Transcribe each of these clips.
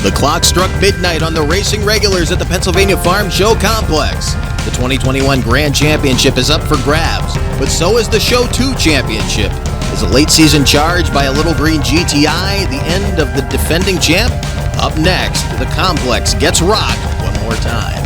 The clock struck midnight on the racing regulars at the Pennsylvania Farm Show Complex. The 2021 Grand Championship is up for grabs, but so is the Show 2 Championship. Is a late season charge by a Little Green GTI the end of the defending champ? Up next, the complex gets rocked one more time.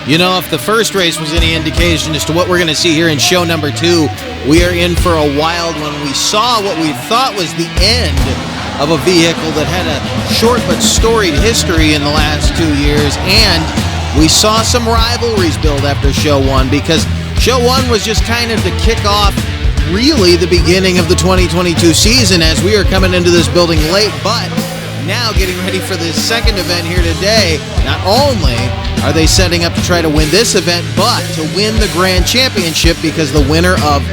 You know, if the first race was any indication as to what we're going to see here in show number 2, we are in for a wild one. We saw what we thought was the end of a vehicle that had a short but storied history in the last 2 years, and we saw some rivalries build after show 1, because show 1 was just kind of to kick off really the beginning of the 2022 season as we are coming into this building late, but now getting ready for this second event here today. Not only are they setting up to try to win this event, but to win the Grand Championship, because the winner of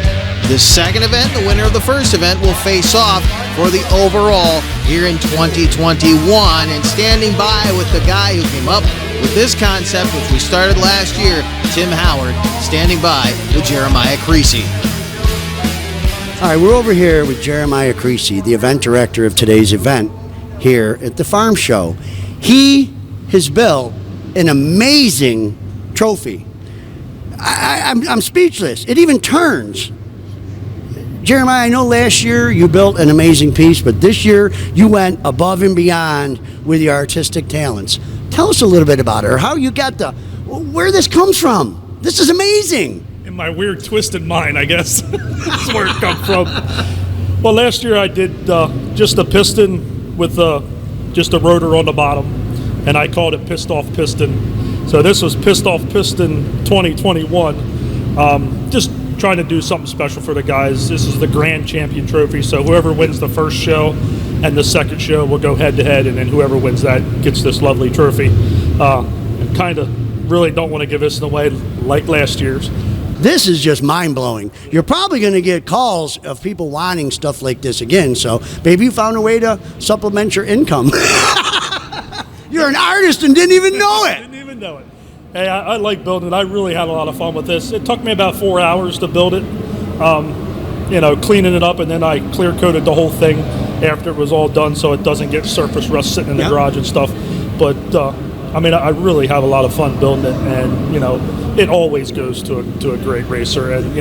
the second event, the winner of the first event, will face off for the overall here in 2021. And standing by with the guy who came up with this concept, which we started last year, Tim Howard, standing by with Jeremiah Creasy. All right, we're over here with Jeremiah Creasy, the event director of today's event here at the Farm Show. He has built an amazing trophy. I'm speechless. It even turns. Jeremiah, I know last year you built an amazing piece, but this year you went above and beyond with your artistic talents. Tell us a little bit about it, or how you got where this comes from. This is amazing. In my weird twisted mind, I guess. That's where it comes from. Well, last year I did just a piston with just a rotor on the bottom, and I called it Pissed Off Piston. So this was Pissed Off Piston 2021. Just trying to do something special for the guys. This is the Grand Champion Trophy, so whoever wins the first show and the second show will go head-to-head, and then whoever wins that gets this lovely trophy. Kind of really don't want to give this away like last year's. This is just mind-blowing. You're probably going to get calls of people wanting stuff like this again, so maybe you found a way to supplement your income. You're an artist and didn't even know it. Didn't even know it. Hey, I like building it. I really had a lot of fun with this. It took me about 4 hours to build it, cleaning it up, and then I clear-coated the whole thing after it was all done so it doesn't get surface rust sitting in the garage and stuff. But, I really have a lot of fun building it, and, it always goes to a great racer, and,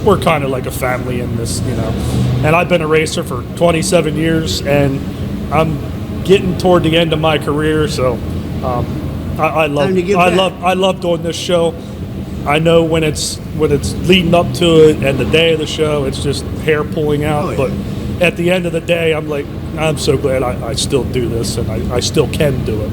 we're kind of like a family in this, And I've been a racer for 27 years, and I'm getting toward the end of my career, so I love doing this show. I know when it's leading up to it and the day of the show, it's just hair pulling out. Oh, yeah. But at the end of the day, I'm so glad I still do this, and I still can do it.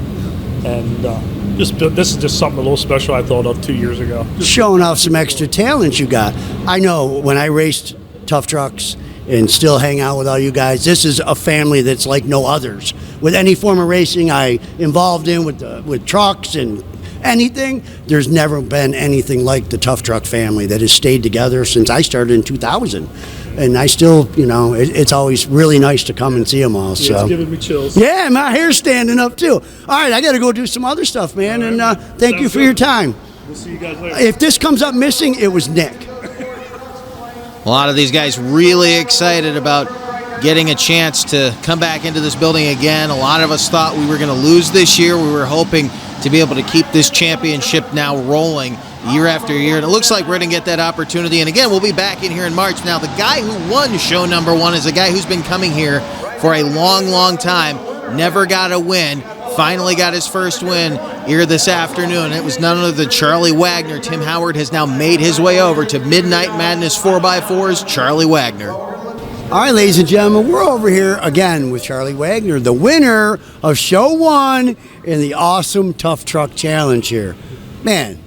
And this is just something a little special I thought of 2 years ago. Just showing off some extra talent you got. I know when I raced tough trucks and still hang out with all you guys, this is a family that's like no others. With any form of racing I involved in with trucks and anything, there's never been anything like the Tough Truck family that has stayed together since I started in 2000. And I still, it's always really nice to come and see them all. Yeah, it's giving me chills. Yeah, my hair's standing up too. All right, I got to go do some other stuff, man. Right, and thank you for your time. We'll see you guys later. If this comes up missing, it was Nick. A lot of these guys really excited about getting a chance to come back into this building again. A lot of us thought we were going to lose this year. We were hoping to be able to keep this championship now rolling year after year, and it looks like we're going to get that opportunity. And again, we'll be back in here in March. Now, the guy who won show number 1 is a guy who's been coming here for a long, long time, never got a win, finally got his first win here this afternoon. It was none other than Charlie Wagner. Tim Howard has now made his way over to Midnight Madness 4x4's Charlie Wagner. All right, ladies and gentlemen, we're over here again with Charlie Wagner, the winner of Show 1 in the awesome Tough Truck Challenge here. Man,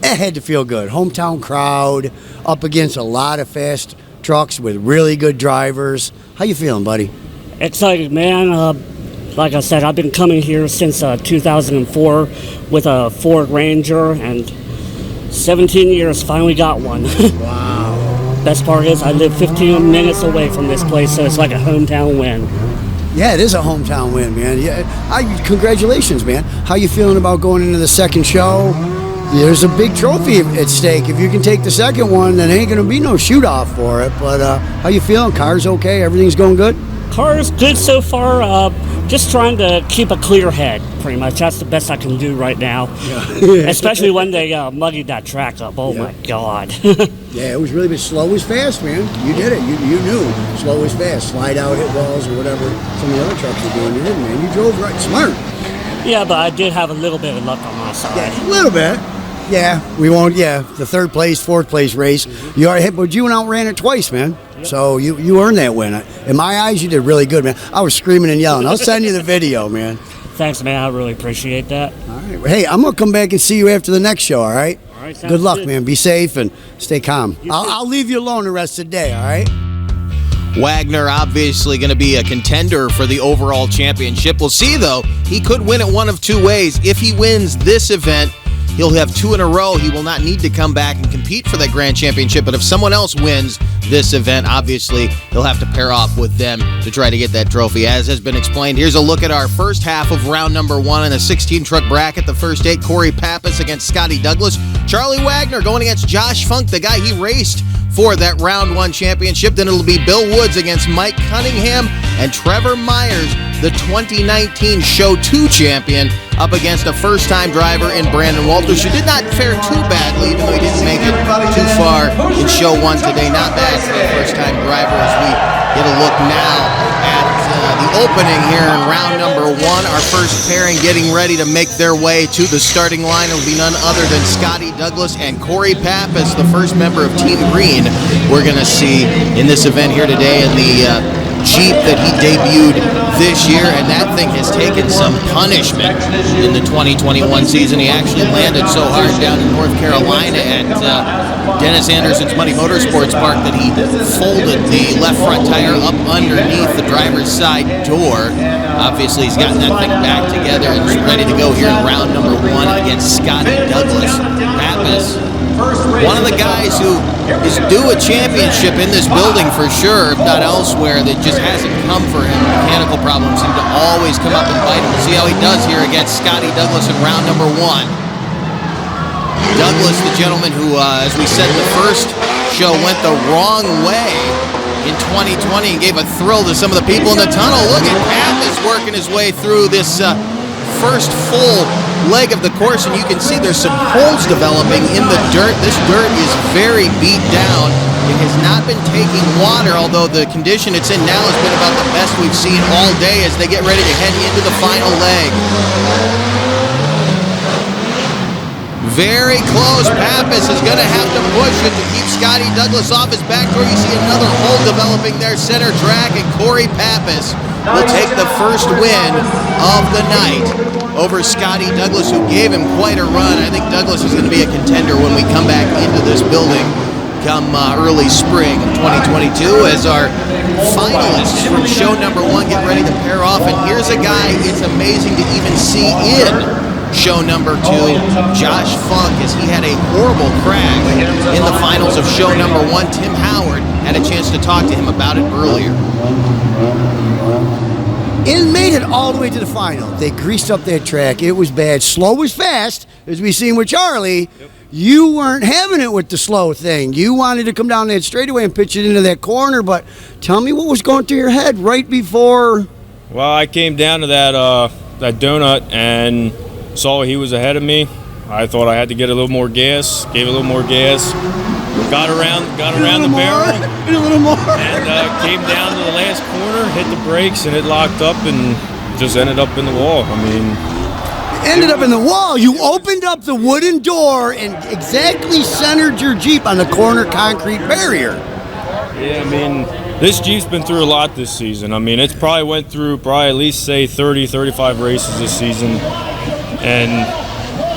it had to feel good. Hometown crowd, up against a lot of fast trucks with really good drivers. How you feeling, buddy? Excited, man. Like I said, I've been coming here since 2004 with a Ford Ranger, and 17 years, finally got one. Wow. Best part is I live 15 minutes away from this place, so it's like a hometown win. Yeah, it is a hometown win, man. Yeah, congratulations, man. How you feeling about going into the second show? There's a big trophy at stake. If you can take the second one, then ain't going to be no shoot-off for it. But how you feeling? Car's okay? Everything's going good? Car's good so far. Just trying to keep a clear head, pretty much. That's the best I can do right now. Yeah. Especially when they muddied that track up. Oh, my God. Yeah, it was really big. Slow is fast, man. You did it. You knew. Slow is fast. Slide out, hit walls, or whatever some of the other trucks are doing. You didn't, man. You drove right. Smart. Yeah, but I did have a little bit of luck on my side. Yeah, a little bit. Yeah, we won't. Yeah, the third place, fourth place race. You already hit, but you went out and ran it twice, man. Yep. So you earned that win. In my eyes, you did really good, man. I was screaming and yelling. I'll send you the video, man. Thanks, man. I really appreciate that. All right. Hey, I'm gonna come back and see you after the next show. All right. All right. Good luck, man. Be safe and stay calm. I'll leave you alone the rest of the day. All right. Wagner obviously going to be a contender for the overall championship. We'll see, though. He could win it one of two ways. If he wins this event, he'll have two in a row. He will not need to come back and compete for that grand championship. But if someone else wins this event, obviously he'll have to pair off with them to try to get that trophy. As has been explained, here's a look at our first half of round number 1 in a 16-truck bracket. The first 8, Corey Pappas against Scotty Douglas. Charlie Wagner going against Josh Funk, the guy he raced for that round 1 championship. Then it'll be Bill Woods against Mike Cunningham and Trevor Myers, the 2019 Show 2 champion, up against a first-time driver in Brandon Walters, who did not fare too badly, even though he didn't make it too far in Show 1 today. Not bad for a first-time driver, as we get a look now at the opening here in round number 1. Our first pairing getting ready to make their way to the starting line. It'll be none other than Scotty Douglas and Corey Pappas, the first member of Team Green we're going to see in this event here today in the Jeep that he debuted this year, and that thing has taken some punishment in the 2021 season. He actually landed so hard down in North Carolina at Dennis Anderson's Muddy Motorsports Park that he folded the left front tire up underneath the driver's side door. Obviously, he's gotten that thing back together and is ready to go here in round number 1 against Scotty Douglas. Pappas, one of the guys who is due a championship in this building for sure, if not elsewhere, that just hasn't come for him. Mechanical problems seem to always come up and bite him. We'll see how he does here against Scotty Douglas in round number 1. Douglas, the gentleman who, as we said in the first show, went the wrong way in 2020 and gave a thrill to some of the people in the tunnel. Look at Pappas working his way through this first full leg of the course, and you can see there's some holes developing in the dirt. This dirt is very beat down. It has not been taking water, although the condition it's in now has been about the best we've seen all day as they get ready to head into the final leg. Very close. Pappas is going to have to push it to keep Scotty Douglas off his back door. You see another hole developing there, center track, and Corey Pappas will take the first win of the night over Scotty Douglas, who gave him quite a run. I think Douglas is going to be a contender when we come back into this building come early spring of 2022 as our finalists from show number 1 get ready to pair off. And here's a guy it's amazing to even see in show number 2, Josh Funk, as he had a horrible crash in the finals of show number 1. Tim Howard had a chance to talk to him about it earlier. And made it all the way to the final. They greased up that track. It was bad. Slow was fast, as we seen with Charlie. Yep. You weren't having it with the slow thing. You wanted to come down that straightaway and pitch it into that corner, but tell me what was going through your head right before. Well, I came down to that donut and saw he was ahead of me. I thought I had to get a little more gas, gave a little more gas, got around the barrel, a little more, and came down to the last corner, hit the brakes, and it locked up and just ended up in the wall. I mean, ended up in the wall. You opened up the wooden door and exactly centered your Jeep on the corner concrete barrier. Yeah, I mean, this Jeep's been through a lot this season. I mean, it's probably went through at least, say, 30, 35 races this season. And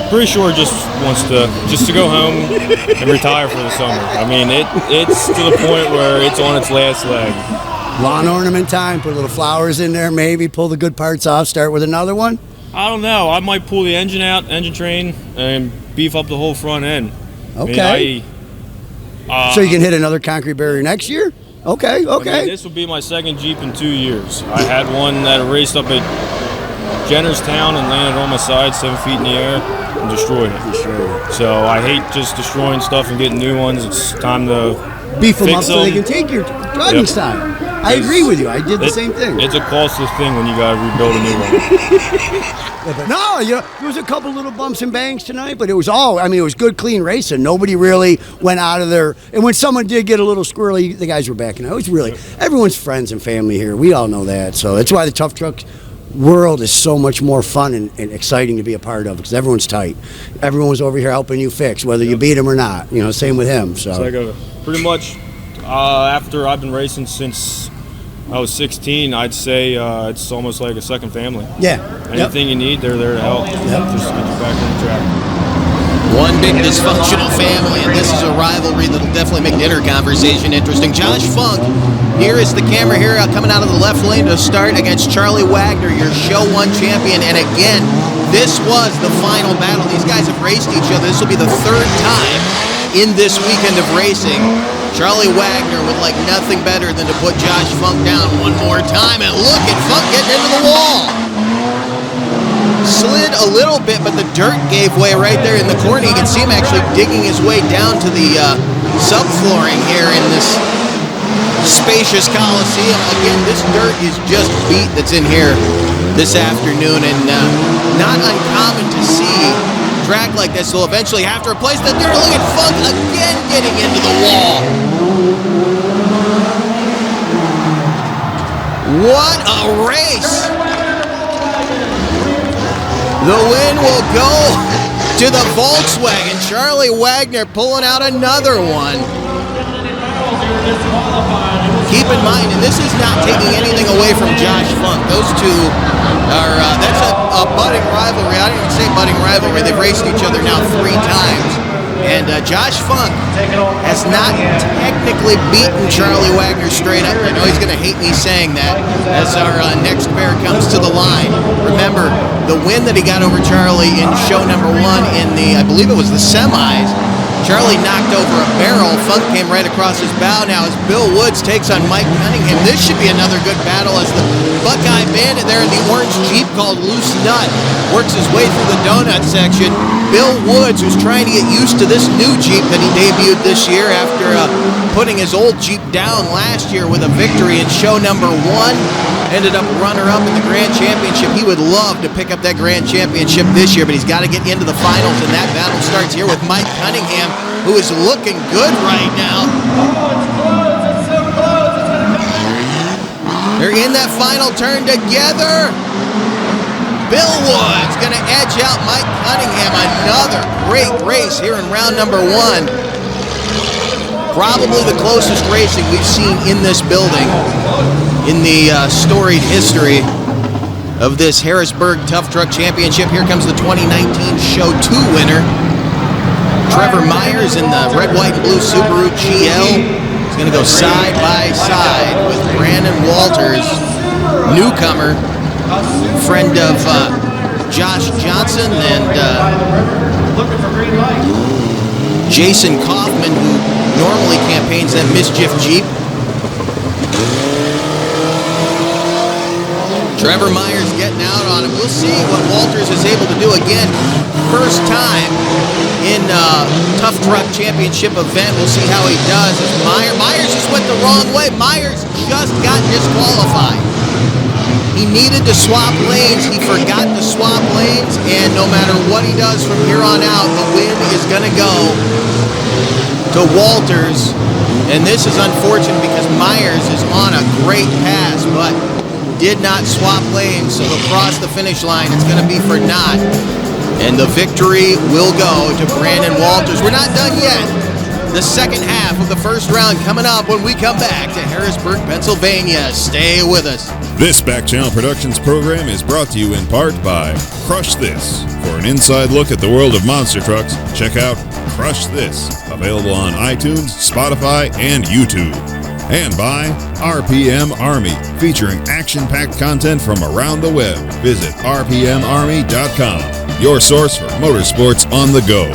pretty sure just wants to go home and retire for the summer. I mean, it's to the point where it's on its last leg. Lawn ornament time, put little flowers in there, maybe pull the good parts off, start with another one? I don't know. I might pull the engine out, engine train, and beef up the whole front end. Okay. So you can hit another concrete barrier next year? Okay. I mean, this will be my second Jeep in 2 years. I had one that raced up at Jennerstown and landed on my side 7 feet in the air and destroyed it. So I hate just destroying stuff and getting new ones. It's time to beef them up so they can take your driving style. I agree with you. I did the same thing. It's a costly thing when you got to rebuild a new one. No, there was a couple little bumps and bangs tonight, but it was it was good, clean racing. Nobody really went out of there. And when someone did get a little squirrely, the guys were backing out. It was really, everyone's friends and family here. We all know that. So that's why the Tough Truck world is so much more fun and exciting to be a part of, because everyone's tight. Everyone's over here helping you fix, whether you beat him or not. Same with him. So it's like pretty much after I've been racing since I was 16, I'd say it's almost like a second family. Yeah. Anything you need, they're there to help. Just get you back on the track. One big dysfunctional family, and this is a rivalry that'll definitely make dinner conversation interesting. Josh Funk, here is the camera here coming out of the left lane to start against Charlie Wagner, your Show 1 champion. And again, this was the final battle. These guys have raced each other. This will be the third time in this weekend of racing. Charlie Wagner would like nothing better than to put Josh Funk down one more time. And look at Funk getting into the wall. Slid a little bit, but the dirt gave way right there in the corner. You can see him actually digging his way down to the subflooring here in this spacious Coliseum. Again, this dirt is just beat that's in here this afternoon, and not uncommon to see a track like this will eventually have to replace the dirt. Look at Funk again getting into the wall. What a race! The win will go to the Volkswagen. Charlie Wagner pulling out another one. Keep in mind, and this is not taking anything away from Josh Funk. Those two are, that's a budding rivalry. I don't even say budding rivalry. They've raced each other now 3 times. And Josh Funk has not technically beaten Charlie Wagner straight up. I know he's going to hate me saying that as our next pair comes to the line. Remember, the win that he got over Charlie in show number 1 in the, I believe it was the semis, Charlie knocked over a barrel. Funk came right across his bow now as Bill Woods takes on Mike Cunningham. This should be another good battle as the Buckeye Bandit there in the orange Jeep called Loose Nut works his way through the donut section. Bill Woods, who's trying to get used to this new Jeep that he debuted this year after putting his old Jeep down last year with a victory in show number 1. Ended up runner-up in the Grand Championship. He would love to pick up that Grand Championship this year, but he's got to get into the finals, and that battle starts here with Mike Cunningham, who is looking good right now. They're in that final turn together. Bill Woods going to edge out Mike Cunningham. Another great race here in round number 1. Probably the closest racing we've seen in this building in the storied history of this Harrisburg Tough Truck Championship. Here comes the 2019 Show 2 winner, Trevor Myers in the red, white, and blue Subaru GL. He's going to go side by side with Brandon Walters, newcomer, friend of Josh Johnson and Jason Kaufman, who normally campaigns that Mischief Jeep. Trevor Myers getting out on him. We'll see what Walters is able to do again. First time in Tough Truck Championship event. We'll see how he does. As Myers just went the wrong way. Myers just got disqualified. He needed to swap lanes. He forgot to swap lanes, and no matter what he does from here on out, the win is going to go to Walters. And this is unfortunate because Myers is on a great pass, but did not swap lanes, so across the finish line, it's going to be for naught. And the victory will go to Brandon Walters. We're not done yet. The second half of the first round coming up when we come back to Harrisburg, Pennsylvania. Stay with us. This Back Channel Productions program is brought to you in part by Crush This. For an inside look at the world of monster trucks, check out Crush This, available on iTunes, Spotify, and YouTube. And by RPM Army, featuring action-packed content from around the web. Visit rpmarmy.com, your source for motorsports on the go.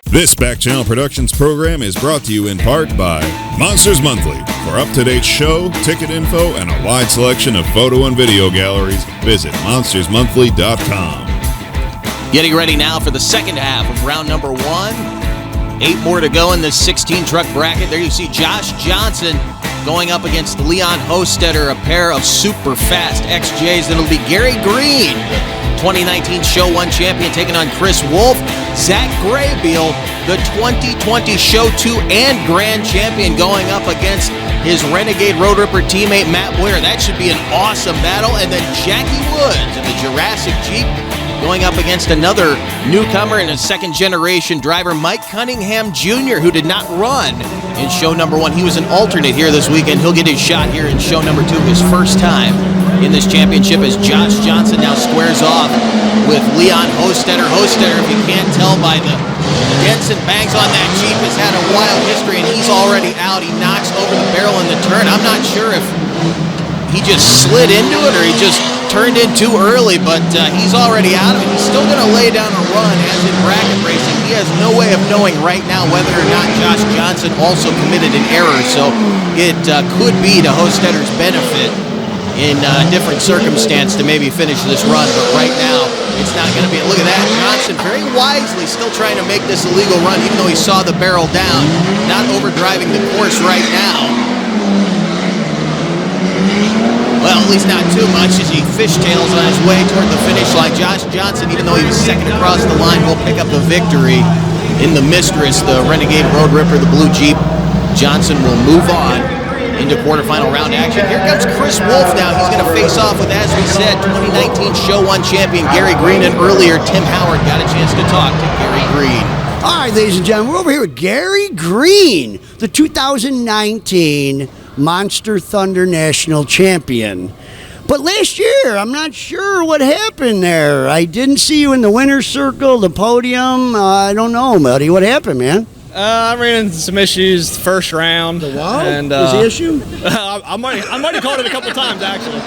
This Back Channel Productions program is brought to you in part by Monsters Monthly. For up-to-date show, ticket info, and a wide selection of photo and video galleries, visit monstersmonthly.com. Getting ready now for the second half of round number 1. 8 more to go in this 16-truck bracket. There you see Josh Johnson going up against Leon Hostetter, a pair of super fast XJs. It'll be Gary Green, 2019 Show 1 champion, taking on Chris Wolf. Zach Graybiel, the 2020 Show 2 and Grand champion, going up against his Renegade Road Ripper teammate Matt Boyer. That should be an awesome battle. And then Jackie Woods in the Jurassic Jeep going up against another newcomer and a second-generation driver, Mike Cunningham Jr., who did not run in Show number 1. He was an alternate here this weekend. He'll get his shot here in Show number 2, his first time in this championship, as Josh Johnson now squares off with Leon Hostetter. Hostetter, if you can't tell by the dents and bangs on that Jeep, has had a wild history, and he's already out. He knocks over the barrel in the turn. I'm not sure if he just slid into it or he just turned in too early, but he's already out of it. He's still going to lay down a run, as in bracket racing. He has no way of knowing right now whether or not Josh Johnson also committed an error, so it could be to Hostetter's benefit in different circumstance to maybe finish this run, but right now it's not going to be. Look at that, Johnson very wisely still trying to make this a legal run, even though he saw the barrel down, not overdriving the course right now. Well, at least not too much, as he fishtails on his way toward the finish line. Josh Johnson, even though he was second across the line, will pick up the victory in the Mistress, the Renegade Road Ripper, the blue Jeep. Johnson will move on into quarterfinal round action. Here comes Chris Wolf now. He's going to face off with, as we said, 2019 Show 1 champion Gary Green, and earlier Tim Howard got a chance to talk to Gary Green. All right, ladies and gentlemen, we're over here with Gary Green, the 2019 Monster Thunder National Champion. But last year, I'm not sure what happened there. I didn't see you in the winner's circle, the podium. I don't know, buddy. What happened, man? I ran into some issues the first round. The what? And, was the issue? I might have caught it a couple times, actually.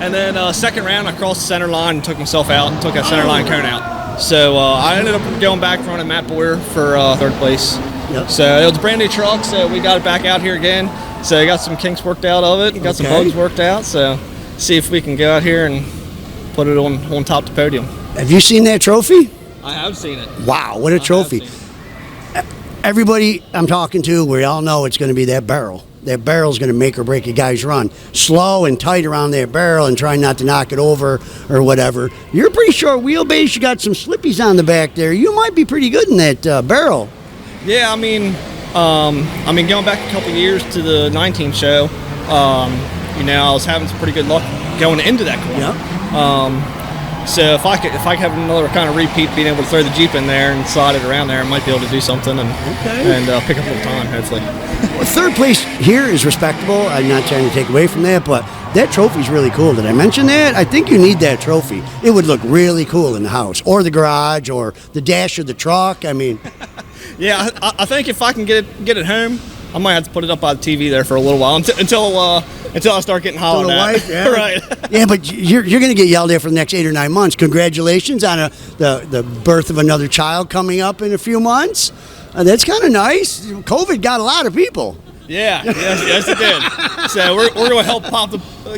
And then second round, I crossed the center line and took myself out and took that center line cone out. So I ended up going back in front of Matt Boyer for third place. Yep. So it was a brand new truck, so we got it back out here again. So I got some kinks worked out of it, got some bugs worked out. So see if we can go out here and put it on top of the podium. Have you seen that trophy? I have seen it. Wow, what a trophy. Everybody I'm talking to, we all know it's going to be that barrel. That barrel's going to make or break a guy's run. Slow and tight around that barrel and try not to knock it over or whatever. You're a pretty short wheelbase. You got some slippies on the back there. You might be pretty good in that barrel. Yeah, I mean, going back a couple years to the 19 show, I was having some pretty good luck going into that corner. Yep. So if I could have another kind of repeat, being able to throw the Jeep in there and slide it around there, I might be able to do something and pick up a little time, hopefully. Well, third place here is respectable. I'm not trying to take away from that, but that trophy's really cool. Did I mention that? I think you need that trophy. It would look really cool in the house or the garage or the dash of the truck. I mean, yeah, I think if I can get it home, I might have to put it up by the TV there for a little while until I start getting hollered at. Yeah. Right. Yeah, but you're going to get yelled at for the next 8 or 9 months. Congratulations on the birth of another child coming up in a few months. That's kind of nice. COVID got a lot of people. Yeah, yes, it did. So we're going to help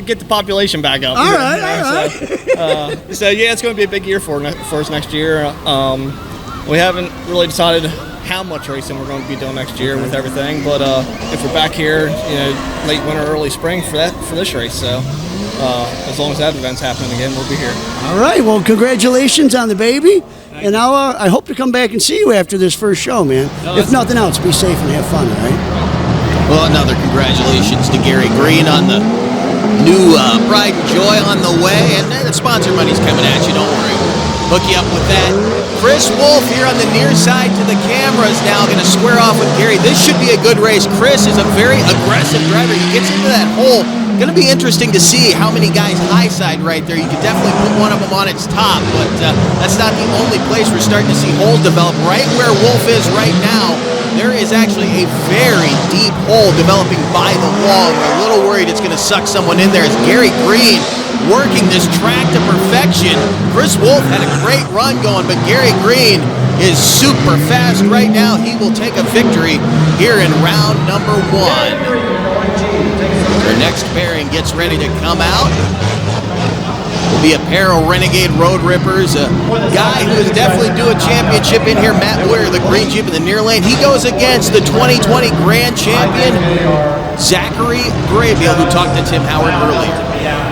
get the population back up. All right. So yeah, it's going to be a big year for us next year. We haven't really decided how much racing we're going to be doing next year with everything, but if we're back here, late winter, early spring for this race, so as long as that event's happening again, we'll be here. All right. Well, congratulations on the baby. And I hope to come back and see you after this first show, man. If nothing else, be safe and have fun, all right? Well, another congratulations to Gary Green on the new Pride and Joy on the way. And the sponsor money's coming at you, don't worry. Hook you up with that. Chris Wolf here on the near side to the camera is now going to square off with Gary. This should be a good race. Chris is a very aggressive driver. He gets into that hole. Going to be interesting to see how many guys high side right there. You could definitely put one of them on its top, but that's not the only place we're starting to see holes develop. Right where Wolf is right now, there is actually a very deep hole developing by the wall. We're a little worried it's going to suck someone in there. As Gary Green working this track to perfection. Chris Wolf had a great run going, but Gary Green is super fast right now. He will take a victory here in round number 1. Our next pairing gets ready to come out. Will be a pair of Renegade Road Rippers. A guy who is definitely due a championship in here, Matt Boyer, the green Jeep in the near lane. He goes against the 2020 Grand Champion, Zach Graybiel, who talked to Tim Howard earlier.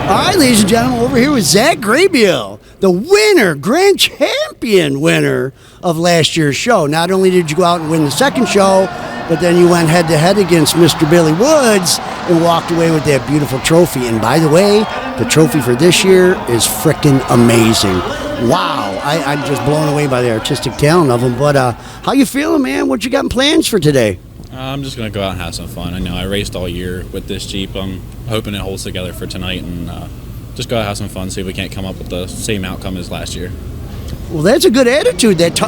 All right, ladies and gentlemen, over here with Zach Graybiel, the winner, Grand Champion winner of last year's show. Not only did you go out and win the second show, but then you went head-to-head against Mr. Billy Woods and walked away with that beautiful trophy. And by the way, the trophy for this year is frickin' amazing. Wow, I'm just blown away by the artistic talent of them. But how you feeling, man? What you got in plans for today? I'm just going to go out and have some fun. I know I raced all year with this Jeep. I'm hoping it holds together for tonight and just go out and have some fun, see if we can't come up with the same outcome as last year. Well, that's a good attitude. That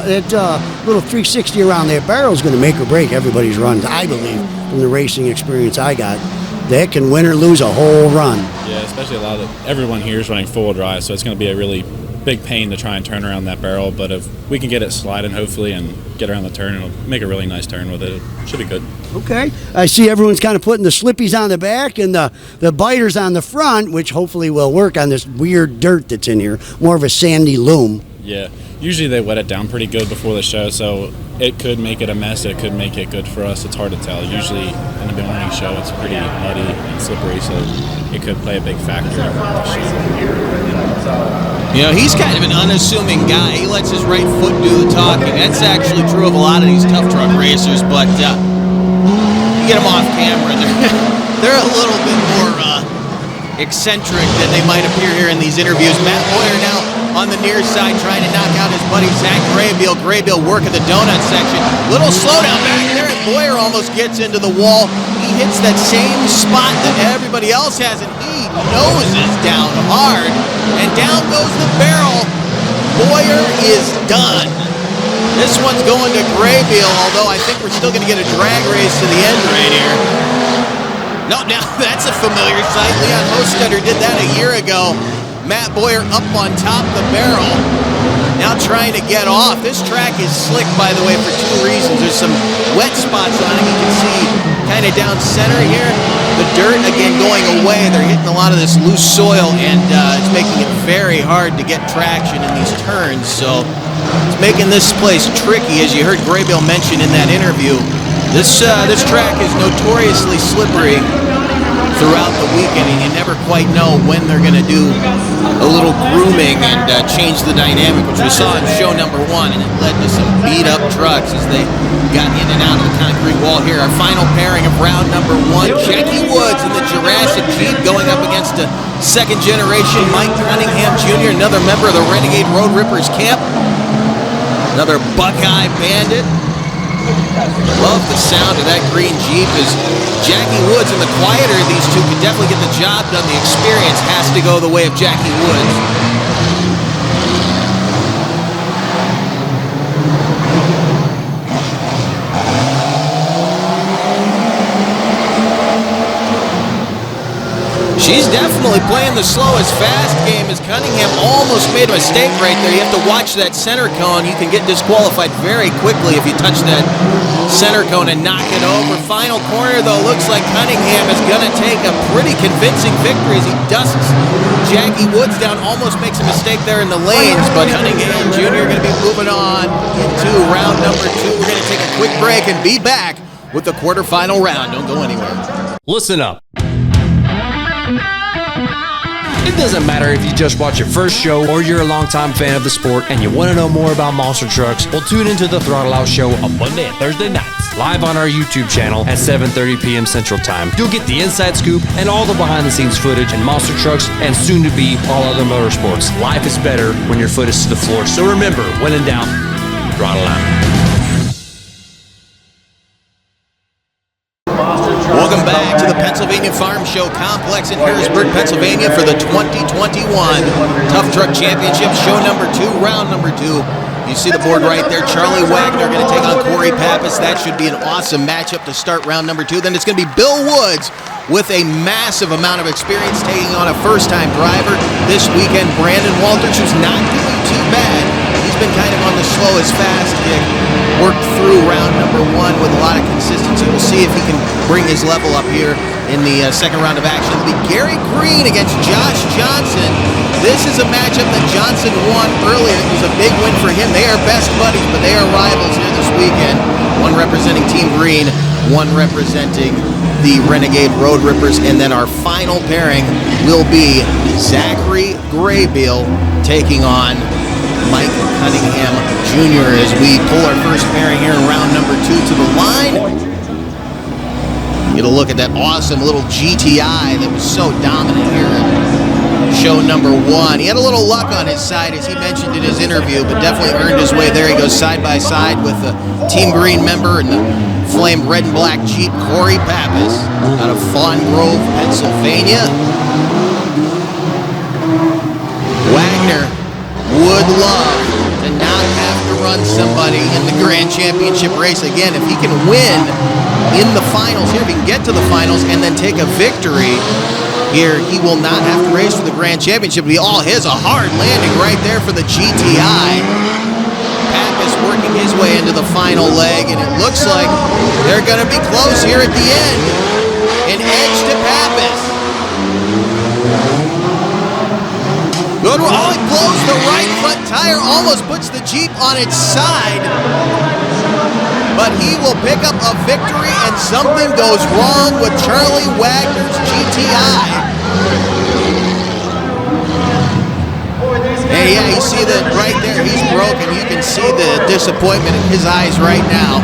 little 360 around that barrel is going to make or break everybody's runs, I believe, from the racing experience I got. That can win or lose a whole run. Yeah, especially everyone here is running full drive, so it's going to be a really big pain to try and turn around that barrel. But if we can get it sliding, hopefully, and get around the turn, it'll make a really nice turn with it. It should be good. Okay. I see everyone's kind of putting the slippies on the back and the biters on the front, which hopefully will work on this weird dirt that's in here. More of a sandy loam. Yeah, usually they wet it down pretty good before the show, so it could make it a mess. It could make it good for us. It's hard to tell. Usually in the morning show, it's pretty muddy and slippery, so it could play a big factor in the show. You know, he's kind of an unassuming guy. He lets his right foot do the talking. That's actually true of a lot of these tough truck racers, but you get them off camera, they're a little bit more eccentric than they might appear here in these interviews. Matt Boyer now on the near side trying to knock out his buddy Zach Graybiel. Graybiel working the donut section. Little slowdown back there, and Boyer almost gets into the wall. He hits that same spot that everybody else has, and he noses down hard, and down goes the barrel. Boyer is done. This one's going to Graybiel, although I think we're still going to get a drag race to the end right here. No, now that's a familiar sight. Leon Hostetter did that a year ago. Matt Boyer up on top of the barrel, now trying to get off. This track is slick, by the way, for two reasons. There's some wet spots on it. You can see kind of down center here. The dirt, again, going away. They're hitting a lot of this loose soil, and it's making it very hard to get traction in these turns. So it's making this place tricky, as you heard Graybiel mention in that interview. This track is notoriously slippery throughout the weekend, and you never quite know when they're going to do a little grooming and change the dynamic, which we saw in show number 1, and it led to some beat-up trucks as they got in and out of the concrete wall here. Our final pairing of round number 1, Jackie Woods in the Jurassic Jeep going up against a second-generation Mike Cunningham Jr., another member of the Renegade Road Rippers camp, another Buckeye Bandit. Love the sound of that green Jeep. As Jackie Woods, and the quieter of these two could definitely get the job done. The experience has to go the way of Jackie Woods. She's definitely playing the slowest fast game as Cunningham almost made a mistake right there. You have to watch that center cone. You can get disqualified very quickly if you touch that center cone and knock it over. Final corner, though, looks like Cunningham is going to take a pretty convincing victory as he dusts Jackie Woods down. Almost makes a mistake there in the lanes, but Cunningham Jr. going to be moving on into round number 2. We're going to take a quick break and be back with the quarterfinal round. Don't go anywhere. Listen up. It doesn't matter if you just watched your first show or you're a longtime fan of the sport and you want to know more about monster trucks, well, tune into the Throttle Out Show on Monday and Thursday nights, live on our YouTube channel at 7:30 p.m. Central Time. You'll get the inside scoop and all the behind-the-scenes footage in monster trucks and soon-to-be all other motorsports. Life is better when your foot is to the floor, so remember, when in doubt, throttle out. Welcome back to the Pennsylvania Farm Show Complex in Harrisburg, Pennsylvania for the 2021 Tough Truck Championship, show number 2, round number 2. You see the board right there. Charlie Wagner going to take on Corey Pappas. That should be an awesome matchup to start round number 2. Then it's going to be Bill Woods with a massive amount of experience taking on a first-time driver this weekend. Brandon Walters, who's not doing too bad. He's been kind of on the slowest fast kick. Worked through round number 1 with a lot of consistency. We'll see if he can bring his level up here in the second round of action. It'll be Gary Green against Josh Johnson. This is a matchup that Johnson won earlier. It was a big win for him. They are best buddies, but they are rivals here this weekend. One representing Team Green, one representing the Renegade Road Rippers. And then our final pairing will be Zach Graybiel taking on Mike Cunningham Jr. as we pull our first pairing here in round number 2 to the line. Get a look at that awesome little GTI that was so dominant here in show number 1. He had a little luck on his side, as he mentioned in his interview, but definitely earned his way there. He goes side by side with the Team Green member and the flamed red and black Jeep, Corey Pappas, out of Fawn Grove, Pennsylvania. Wagner would love to not have to run somebody in the Grand Championship race again. If he can win in the finals here, if he can get to the finals and then take a victory here, he will not have to race for the Grand Championship. It'll be all his. A hard landing right there for the GTI. Pappas working his way into the final leg, and it looks like they're going to be close here at the end. An edge to Pappas. Good. Oh, he blows the right front tire, almost puts the Jeep on its side. But he will pick up a victory, and something goes wrong with Charlie Wagner's GTI. And yeah, you see that right there, he's broken. You can see the disappointment in his eyes right now.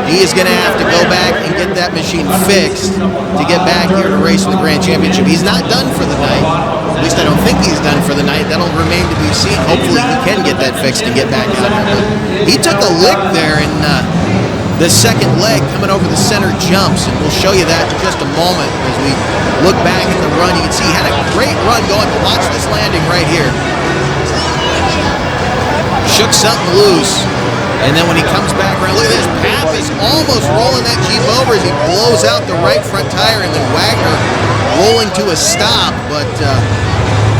He is going to have to go back and get that machine fixed to get back here to race for the Grand Championship. He's not done for the night. At least I don't think he's done for the night. That'll remain to be seen. Hopefully he can get that fixed and get back out there. But he took a lick there in the second leg coming over the center jumps, and we'll show you that in just a moment as we look back at the run. You can see he had a great run going, but watch this landing right here. Shook something loose. And then when he comes back around, look at this, Pappas almost rolling that Jeep over as he blows out the right front tire, and then Wagner rolling to a stop, but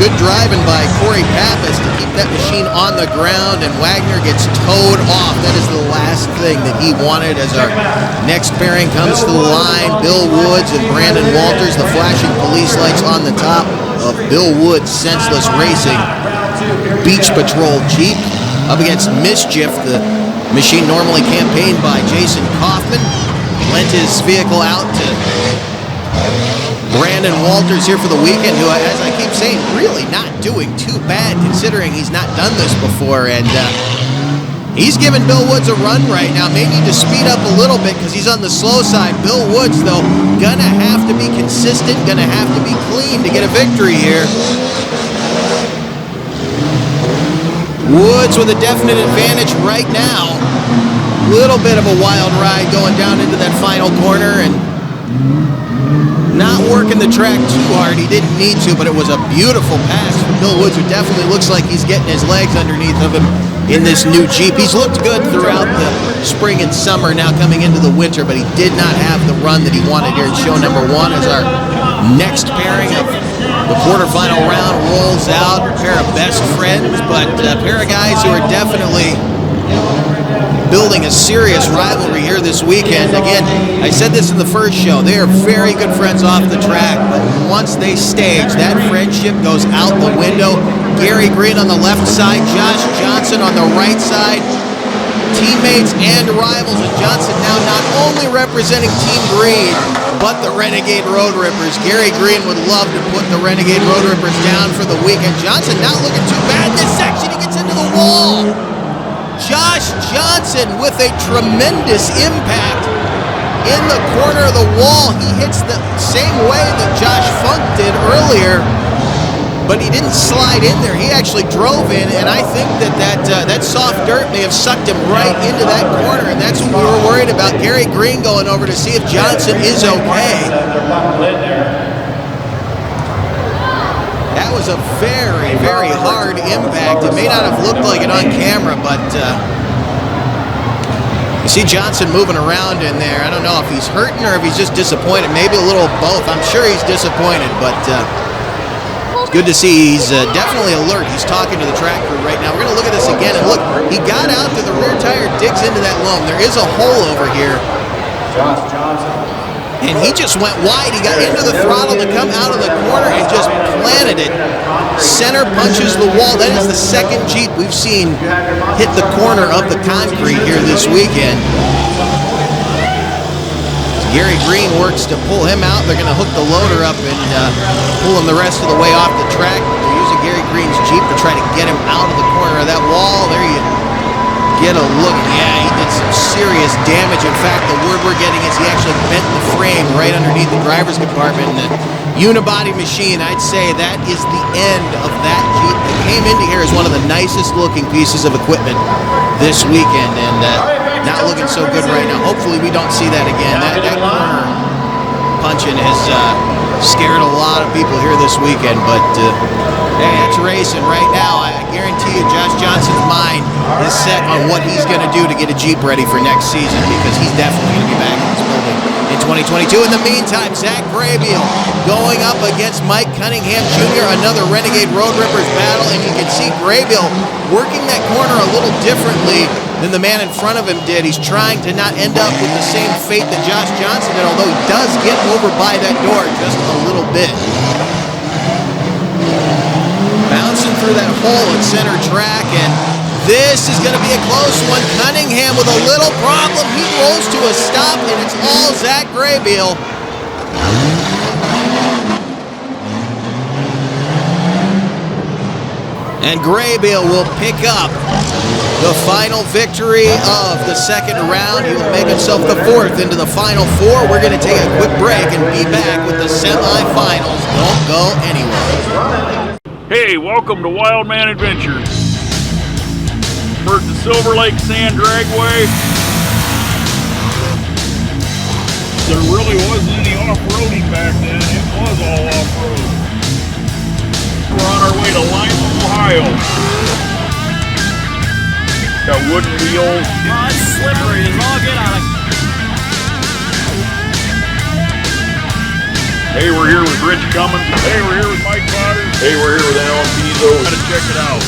good driving by Corey Pappas to keep that machine on the ground, and Wagner gets towed off. That is the last thing that he wanted as our next pairing comes to the line. Bill Woods and Brandon Walters, the flashing police lights on the top of Bill Woods' Senseless Racing Beach Patrol Jeep up against Mischief, the machine normally campaigned by Jason Kaufman. Lent his vehicle out to Brandon Walters here for the weekend, who, as I keep saying, really not doing too bad considering he's not done this before. And he's giving Bill Woods a run right now. May need to speed up a little bit because he's on the slow side. Bill Woods, though, gonna have to be consistent, gonna have to be clean to get a victory here. Woods with a definite advantage right now. Little bit of a wild ride going down into that final corner and not working the track too hard. He didn't need to, but it was a beautiful pass from Bill Woods, who definitely looks like he's getting his legs underneath of him in this new Jeep. He's looked good throughout the spring and summer, now coming into the winter, but he did not have the run that he wanted here in show number 1 as our Next pairing of the quarterfinal round rolls out. A pair of best friends, but a pair of guys who are definitely building a serious rivalry here this weekend. Again, I said this in the first show, they are very good friends off the track, but once they stage, that friendship goes out the window. Gary Green on the left side, Josh Johnson on the right side. Teammates and rivals, and Johnson now not only representing Team Green, but the Renegade Road Rippers. Gary Green would love to put the Renegade Road Rippers down for the weekend. Johnson not looking too bad in this section. He gets into the wall. Josh Johnson with a tremendous impact in the corner of the wall. He hits the same way that Josh Funk did earlier, but he didn't slide in there. He actually drove in, and I think that soft dirt may have sucked him right into that corner, and that's what we were worried about. Gary Green going over to see if Johnson is okay. That was a very, very hard impact. It may not have looked like it on camera, but you see Johnson moving around in there. I don't know if he's hurting or if he's just disappointed. Maybe a little of both. I'm sure he's disappointed, but it's good to see he's definitely alert. He's talking to the track crew right now. We're going to look at this again, and look, he got out to the rear tire, digs into that loam. There is a hole over here. And he just went wide. He got into the throttle to come out of the corner and just planted it. Center punches the wall. That is the second Jeep we've seen hit the corner of the concrete here this weekend. Gary Green works to pull him out. They're going to hook the loader up and pull him the rest of the way off the track. They're using Gary Green's Jeep to try to get him out of the corner of that wall. There you get a look. Yeah, he did some serious damage. In fact, the word we're getting is he actually bent the frame right underneath the driver's compartment. And the unibody machine, I'd say that is the end of that Jeep. It came into here as one of the nicest looking pieces of equipment this weekend, and not looking so good right now. Hopefully we don't see that again. That corner punching has scared a lot of people here this weekend, but hey, that's racing right now. I guarantee you Josh Johnson's mind is set on what he's going to do to get a Jeep ready for next season, because he's definitely going to be back in this building in 2022. In the meantime, Zach Graybiel going up against Mike Cunningham Jr., another Renegade Road Rippers battle, and you can see Graybiel working that corner a little differently than the man in front of him did. He's trying to not end up with the same fate that Josh Johnson did, although he does get over by that door just a little bit. Bouncing through that hole at center track, and this is going to be a close one. Cunningham with a little problem. He rolls to a stop, and it's all Zach Graybiel. And Graybiel will pick up the final victory of the second round. He will make himself the fourth into the final four. We're going to take a quick break and be back with the semifinals. Don't go anywhere. Hey, welcome to Wild Man Adventures. Heard the Silver Lake Sand Dragway. There really wasn't any off-roading back then. It was all off-road. We're on our way to Lima, Ohio. Got wooden wheels. Oh, it's slippery as all get out of. Hey, we're here with Rich Cummins. Hey, we're here with Mike Potter. Hey, we're here with Alan Pizzo. Gotta check it out.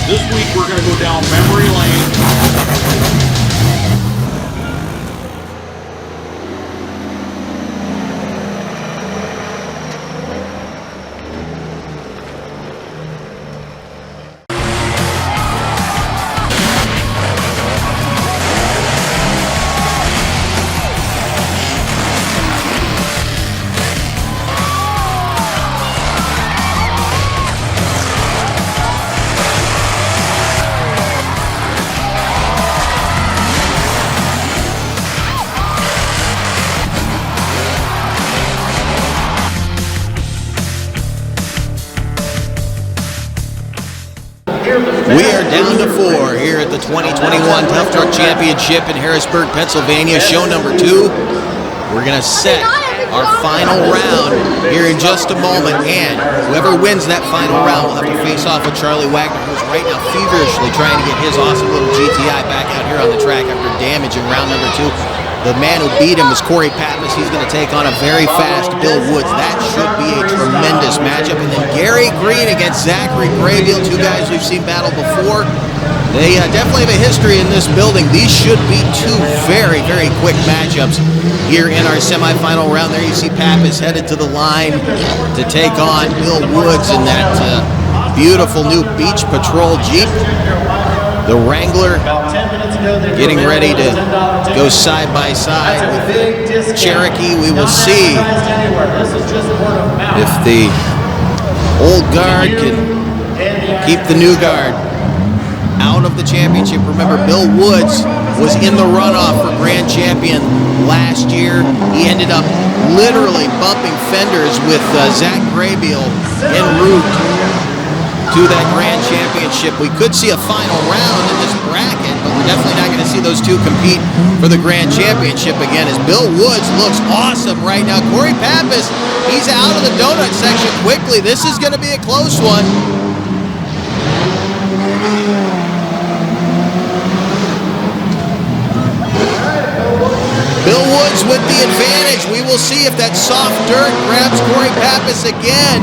This week we're gonna go down memory lane. We are down to 4 here at the 2021 Tough Truck Championship in Harrisburg, Pennsylvania, show number 2. We're going to set our final round here in just a moment. And whoever wins that final round will have to face off with Charlie Wagner, who's right now feverishly trying to get his awesome little GTI back out here on the track after damage in round number 2. The man who beat him is Corey Pappas. He's going to take on a very fast Bill Woods. That should be a tremendous matchup. And then Gary Green against Zach Graybiel, two guys we've seen battle before. They definitely have a history in this building. These should be two very, very quick matchups here in our semifinal round. There you see Pappas headed to the line to take on Bill Woods in that beautiful new Beach Patrol Jeep. The Wrangler getting ready to go side by side with the Cherokee. We will see if the old guard can keep the new guard out of the championship. Remember, Bill Woods was in the runoff for grand champion last year. He ended up literally bumping fenders with Zach Graybiel en route to that grand championship. We could see a final round in this bracket, but we're definitely not going to see those two compete for the grand championship again, as Bill Woods looks awesome right now. Corey Pappas, he's out of the donut section quickly. This is going to be a close one. Bill Woods with the advantage. We will see if that soft dirt grabs Corey Pappas again.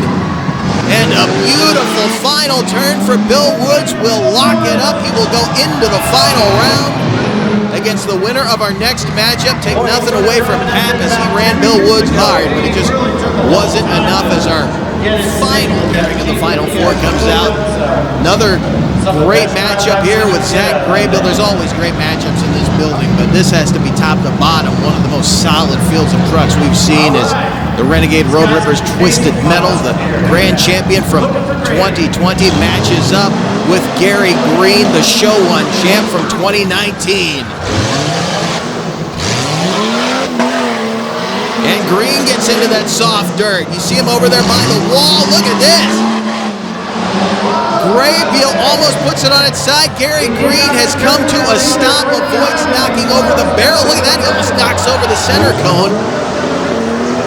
And a beautiful final turn for Bill Woods will lock it up. He will go into the final round against the winner of our next matchup. Take nothing away from Pappas. He ran Bill Woods hard, but it just wasn't enough as our final pairing of the Final Four comes out. Another great matchup here with Zach Graybiel. There's always great matchups in this building, but this has to be top to bottom. One of the most solid fields of trucks we've seen is the Renegade Road Rippers Twisted Metal. The grand champion from 2020 matches up with Gary Green, the Show 1 champ from 2019. And Green gets into that soft dirt. You see him over there by the wall. Look at this. Graybiel almost puts it on its side. Gary Green has come to a stop, avoids knocking over the barrel. Look at that, he almost knocks over the center cone.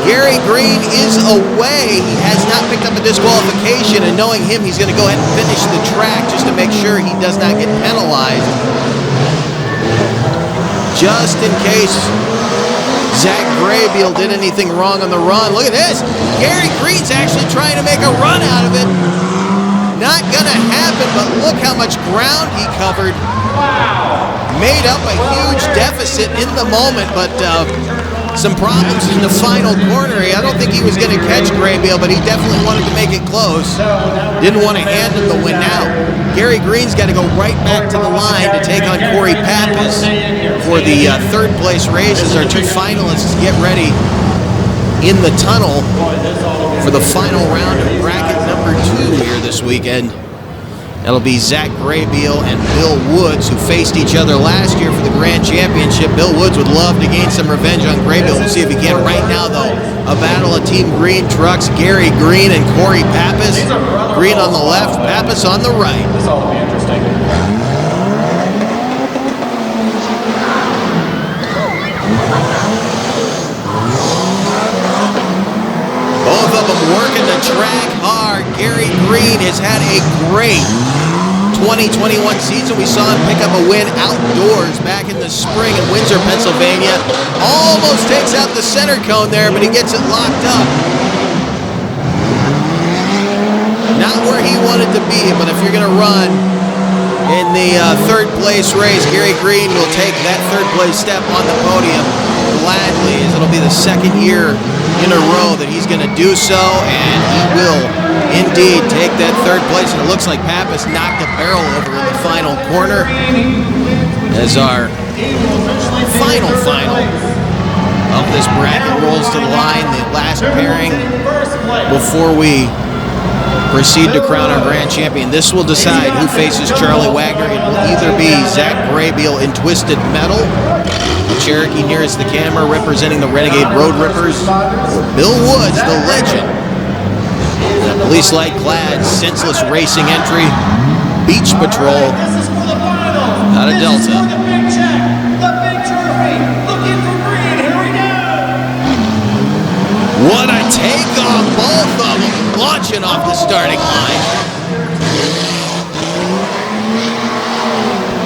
Gary Green is away. He has not picked up a disqualification, and knowing him, he's going to go ahead and finish the track just to make sure he does not get penalized. Just in case Zach Graybiel did anything wrong on the run. Look at this. Gary Green's actually trying to make a run out of it. Not gonna happen, but look how much ground he covered. Made up a huge deficit in the moment, but some problems in the final corner. I don't think he was gonna catch Graybiel, but he definitely wanted to make it close. Didn't want to hand him the win now. Gary Green's got to go right back to the line to take on Corey Pappas for the third place race as our two finalists get ready in the tunnel for the final round of bracket number 2 here this weekend. That'll be Zach Graybiel and Bill Woods, who faced each other last year for the Grand Championship. Bill Woods would love to gain some revenge on Graybiel. We'll see if he can. Right now, though, a battle of Team Green trucks, Gary Green and Corey Pappas. Green on the left, Pappas on the right. This ought to be interesting. Both of them working the track hard. Gary Green has had a great 2021 season. We saw him pick up a win outdoors back in the spring in Windsor, Pennsylvania. Almost takes out the center cone there, but he gets it locked up. Not where he wanted to be, but if you're going to run in the third place race, Gary Green will take that third place step on the podium gladly, as it'll be the second year in a row that he's going to do so, and he will indeed take that third place. And it looks like Pappas knocked a barrel over in the final corner as our final of this bracket rolls to the line, the last pairing before we proceed to crown our grand champion. This will decide who faces Charlie Wagner. It will either be Zach Graybiel in Twisted Metal, the Cherokee nearest the camera representing the Renegade Road Rippers, or Bill Woods, the legend, in a police light clad, senseless racing entry, Beach Patrol out of Delta. What a take-off, both of them launching off the starting line.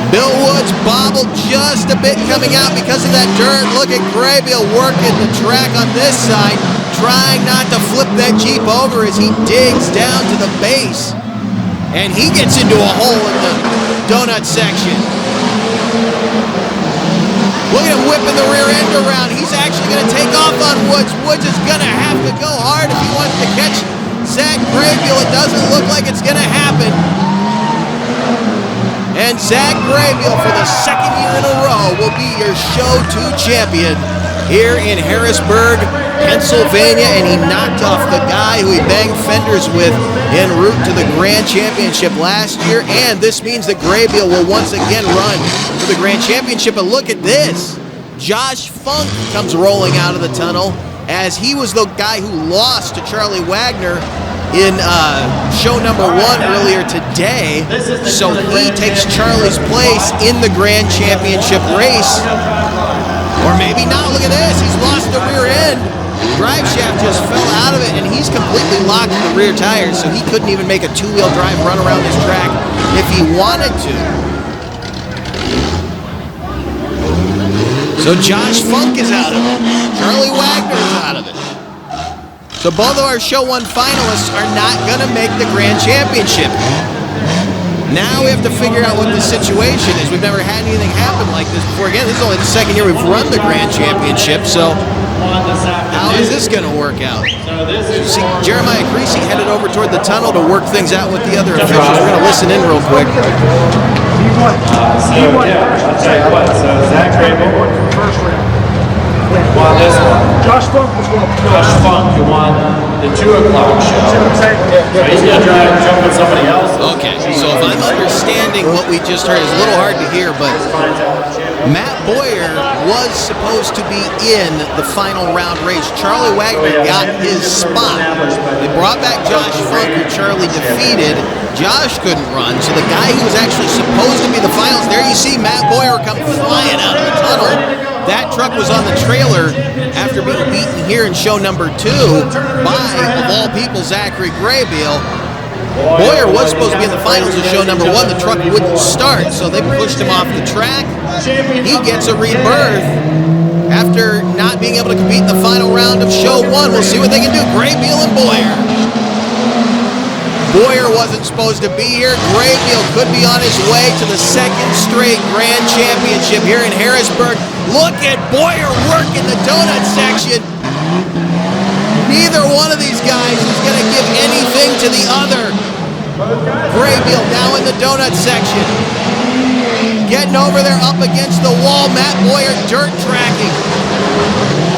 Bill Woods bobbled just a bit coming out because of that dirt. Look at Graybiel working the track on this side, trying not to flip that Jeep over as he digs down to the base. And he gets into a hole in the donut section. Look at him whipping the rear end around. He's actually going to take off on Woods. Woods is going to have to go hard if he wants to catch Zach Graybiel. It doesn't look like it's going to happen. And Zach Graybiel, for the second year in a row, will be your Show 2 champion here in Harrisburg, Pennsylvania. And he knocked off the guy who he banged fenders with en route to the Grand Championship last year. And this means that Graybiel will once again run for the Grand Championship. And look at this. Josh Funk comes rolling out of the tunnel, as he was the guy who lost to Charlie Wagner in show number 1 earlier today. So he takes Charlie's place in the Grand Championship race. Or maybe not. Look at this. He's lost the rear end. Drive shaft just fell out of it, and he's completely locked in the rear tires, so he couldn't even make a two-wheel drive run around this track if he wanted to. So Josh Funk is out of it. Charlie Wagner is out of it. So both of our Show 1 finalists are not going to make the Grand Championship. Now we have to figure out what the situation is. We've never had anything happen like this before. Again, this is only the second year we've run the Grand Championship, so how is this going to work out? You see Jeremiah Creasy headed over toward the tunnel to work things out with the other officials. We're going to listen in real quick. I'll tell you what, Zach Graybiel won first round. Won this one. Josh Funk was one. Josh Funk, who won the 2 o'clock show. So he's going to try to jump with somebody else. Okay, so if I'm understanding what we just heard, it's a little hard to hear, but Matt Boyer was supposed to be in the final round race. Charlie Wagner got his spot. They brought back Josh Funk, who Charlie defeated. Josh couldn't run, so the guy who was actually supposed to be the finals, there you see Matt Boyer come flying out of the tunnel. That truck was on the trailer after being beaten here in show number 2 by, of all people, Zachary Graybiel. Boyer was supposed to be in the finals in show number 1. The truck wouldn't start, so they pushed him off the track. He gets a rebirth after not being able to compete in the final round of show 1. We'll see what they can do. Graybiel and Boyer. Boyer wasn't supposed to be here. Graybiel could be on his way to the second straight Grand Championship here in Harrisburg. Look at Boyer working the donut section. Neither one of these guys is going to give anything to the other. Graybiel now in the donut section. Getting over there up against the wall. Matt Boyer dirt tracking.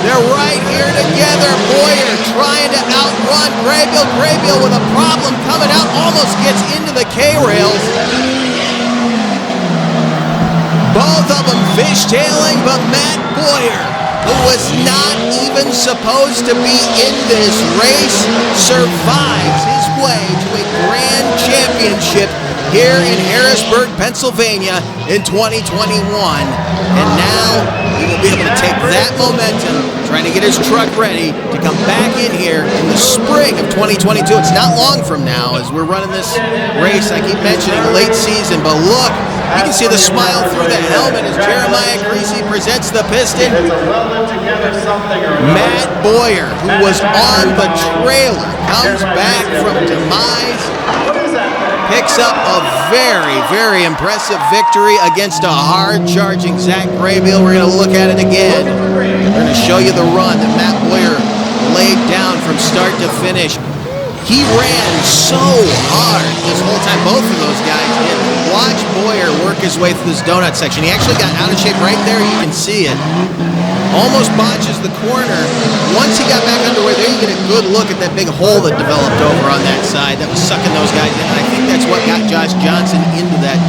They're right here together. Boyer trying to outrun Graybiel. Graybiel with a problem coming out. Almost gets into the K-rails. Both of them fishtailing, but Matt Boyer, who was not even supposed to be in this race, survives his way to a Grand Championship here in Harrisburg, Pennsylvania in 2021. And now he will be able to take that momentum, trying to get his truck ready to come back in here in the spring of 2022. It's not long from now as we're running this race. I keep mentioning late season, but look, you can see the smile through the helmet as Jeremiah Creasy presents the Piston. Matt Boyer, who was on the trailer, comes back from demise, picks up a very, very impressive victory against a hard-charging Zach Graybiel. We're going to look at it again. We're going to show you the run that Matt Boyer laid down from start to finish. He ran so hard this whole time, both of those guys did. Watch Boyer work his way through this donut section. He actually got out of shape right there. You can see it. Almost botches the corner. Once he got back underway, there you get a good look at that big hole that developed over on that side that was sucking those guys in. And I think that's what got Josh Johnson into that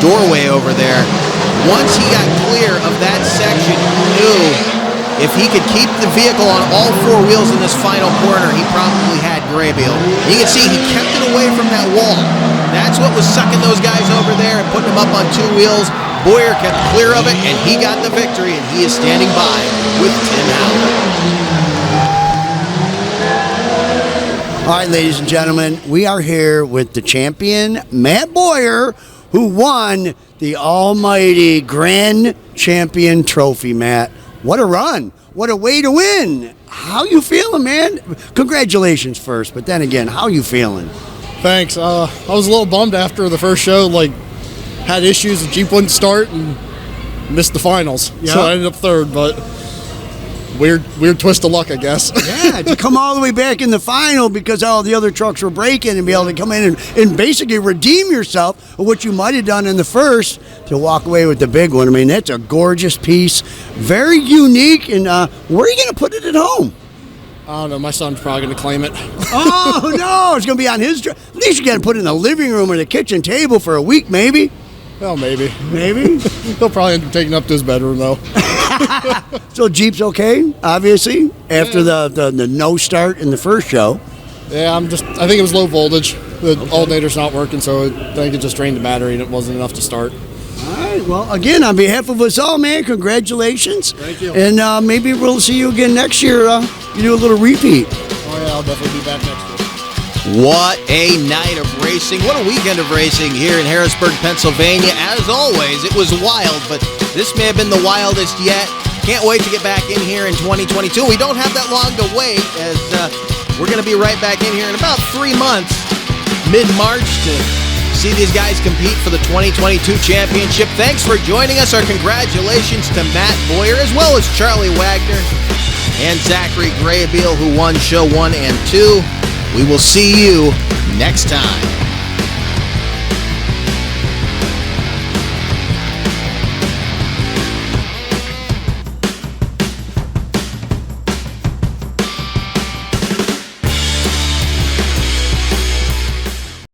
doorway over there. Once he got clear of that section, he knew if he could keep the vehicle on all 4 wheels in this final corner, he probably had Graybiel. You can see he kept it away from that wall. That's what was sucking those guys over there and putting them up on 2 wheels. Boyer kept clear of it, and he got the victory, and he is standing by with Tim Howell. All right, ladies and gentlemen, we are here with the champion, Matt Boyer, who won the almighty Grand Champion Trophy, Matt. What a run. What a way to win. How you feeling, man? Congratulations first, but then again, how you feeling? Thanks. I was a little bummed after the first show, had issues, the Jeep wouldn't start and missed the finals. Yeah. So I ended up third, but weird twist of luck, I guess. Yeah, to come all the way back in the final because all the other trucks were breaking and be able to come in and basically redeem yourself of what you might have done in the first to walk away with the big one. I mean, that's a gorgeous piece, very unique. And where are you going to put it at home? I don't know. My son's probably going to claim it. Oh, no, it's going to be on his. At least you got to put it in the living room or the kitchen table for a week, maybe. Well, maybe. Maybe? He'll probably end up taking up to his bedroom, though. So Jeep's okay, obviously, after the no start in the first show. Yeah, I think it was low voltage. The alternator's not working, so I think it just drained the battery and it wasn't enough to start. All right, well, again, on behalf of us all, man, congratulations. Thank you. And maybe we'll see you again next year. You do a little repeat. Oh, yeah, I'll definitely be back next year. What a night of racing. What a weekend of racing here in Harrisburg, Pennsylvania. As always, it was wild, but this may have been the wildest yet. Can't wait to get back in here in 2022. We don't have that long to wait, as we're going to be right back in here in about 3 months, mid-March, to see these guys compete for the 2022 championship. Thanks for joining us. Our congratulations to Matt Boyer, as well as Charlie Wagner and Zach Graybiel, who won show 1 and 2. We will see you next time.